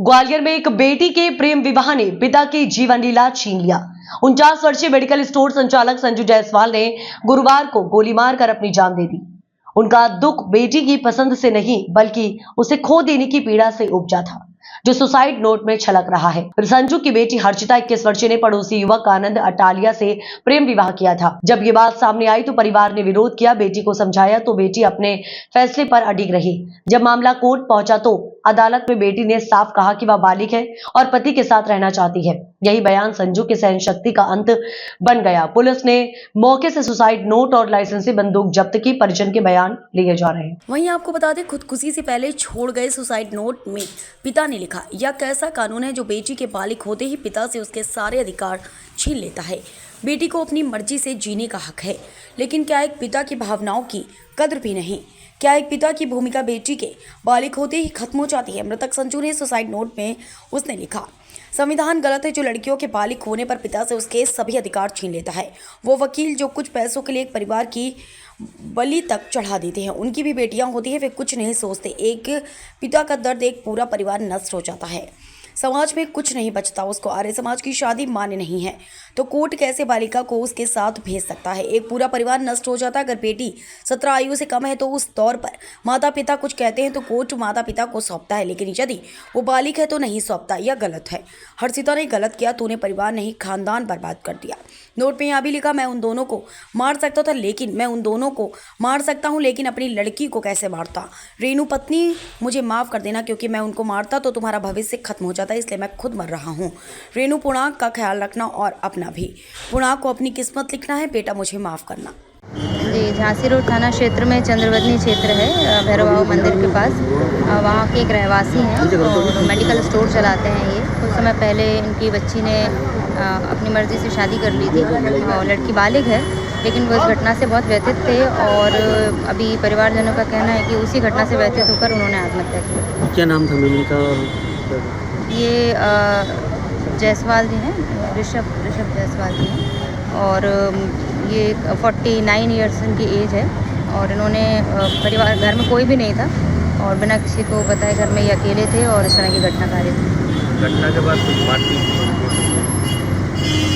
ग्वालियर में एक बेटी के प्रेम विवाह ने पिता की जीवन लीला छीन लिया। 49 वर्षीय मेडिकल स्टोर संचालक संजू जायसवाल ने गुरुवार को गोली मारकर अपनी जान दे दी। उनका दुख बेटी की पसंद से नहीं बल्कि उसे खो देने की पीड़ा से उपजा था, जो सुसाइड नोट में छलक रहा है। संजू की बेटी हर्षिता 21 वर्षीय ने पड़ोसी युवक आनंद अटालिया से प्रेम विवाह किया था। जब ये बात सामने आई तो परिवार ने विरोध किया। बेटी को समझाया तो बेटी अपने फैसले पर अडिग रही। जब मामला कोर्ट पहुंचा तो अदालत में बेटी ने साफ कहा कि वह बालिग है और पति के साथ रहना चाहती है। यही बयान संजू की सहनशक्ति का अंत बन गया। पुलिस ने मौके से सुसाइड नोट और लाइसेंसी बंदूक जब्त की। परिजन के बयान लिए जा रहे हैं। वहीं आपको बता दें, खुदकुशी से पहले छोड़ गए सुसाइड नोट में पिता ने लिखा, यह कैसा कानून है जो बेटी के बालिग होते ही पिता से उसके सारे अधिकार छीन लेता है। बेटी को अपनी मर्जी से जीने का हक है, लेकिन क्या एक पिता की भावनाओं की कद्र भी नहीं? क्या एक पिता की भूमिका बेटी के बालिग होते ही खत्म हो जाती है? मृतक संजू ने सुसाइड नोट में उसने लिखा, संविधान गलत है जो लड़कियों के बालिग होने पर पिता से उसके सभी अधिकार छीन लेता है। वो वकील जो कुछ पैसों के लिए एक परिवार की बलि तक चढ़ा देते हैं, उनकी भी बेटियां होती हैं, वे कुछ नहीं सोचते। एक पिता का दर्द एक पूरा परिवार नष्ट हो जाता है, समाज में कुछ नहीं बचता। उसको आर्य समाज की शादी मान्य नहीं है तो कोर्ट कैसे बालिका को उसके साथ भेज सकता है? एक पूरा परिवार नष्ट हो जाता है। अगर बेटी 17 आयु से कम है तो उस दौर पर माता पिता कुछ कहते हैं तो कोर्ट माता पिता को सौंपता है, लेकिन यदि वो बालिग है तो नहीं सौंपता। यह गलत है। हर्षिता ने गलत किया, तूने परिवार नहीं खानदान बर्बाद कर दिया। नोट में यहाँ भी लिखा, मैं उन दोनों को मार सकता था लेकिन मैं उन दोनों को मार सकता हूँ लेकिन अपनी लड़की को कैसे मारता? रेणु पत्नी, मुझे माफ़ कर देना, क्योंकि मैं उनको मारता तो तुम्हारा भविष्य खत्म हो जाता, इसलिए मैं खुद मर रहा हूँ। रेणु, पूर्णांक का ख्याल रखना और अपना भी। पूर्णांक को अपनी किस्मत लिखना है, बेटा मुझे माफ़ करना। जी, झांसी रोड थाना क्षेत्र में चंद्रवदनी क्षेत्र है, भैरव बाबा मंदिर के पास। वहाँ के एक रहवासी हैं और मेडिकल स्टोर चलाते हैं ये। कुछ समय पहले इनकी बच्ची ने अपनी मर्ज़ी से शादी कर ली थी और लड़की बालिग है, लेकिन वो इस घटना से बहुत व्यथित थे और अभी परिवारजनों का कहना है कि उसी घटना से व्यथित होकर उन्होंने आत्महत्या की। क्या नाम था मैम इनका? ये जायसवाल जी हैं, ऋषभ जायसवाल जी हैं और ये 49 ईयर्स इनकी एज है और इन्होंने परिवार, घर में कोई भी नहीं था और बिना किसी को बताए घर में ये अकेले थे और इस तरह की घटना कार्य थी। घटना के बाद कुछ मारपीट?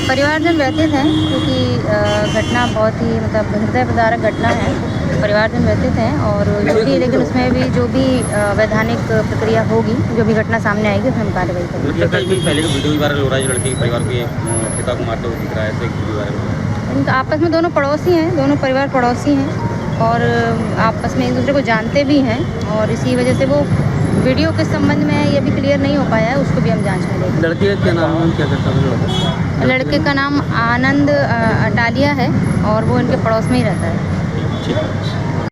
परिवारजन व्यथित हैं क्योंकि घटना बहुत ही मतलब हृदय विदारक घटना है। परिवारजन व्यथित हैं और जो भी, लेकिन उसमें भी जो भी वैधानिक प्रक्रिया होगी, जो भी घटना सामने आएगी उसमें हम कार्रवाई करेंगे। पहले वीडियो वायरल हो रहा है जो लड़की के परिवार के पिता को मारते हुए दिख रहा है, ऐसे वीडियो वायरल हो रहा है। इनका आपस में दोनों पड़ोसी हैं, दोनों परिवार पड़ोसी हैं और आपस में एक दूसरे को जानते भी हैं और इसी वजह से वो वीडियो के संबंध में ये भी क्लियर नहीं हो पाया है, उसको भी हम जांच में लेंगे। लड़के का क्या नाम है, क्या करता है? लड़के का नाम आनंद अटालिया है और वो इनके पड़ोस में ही रहता है। ठीक है।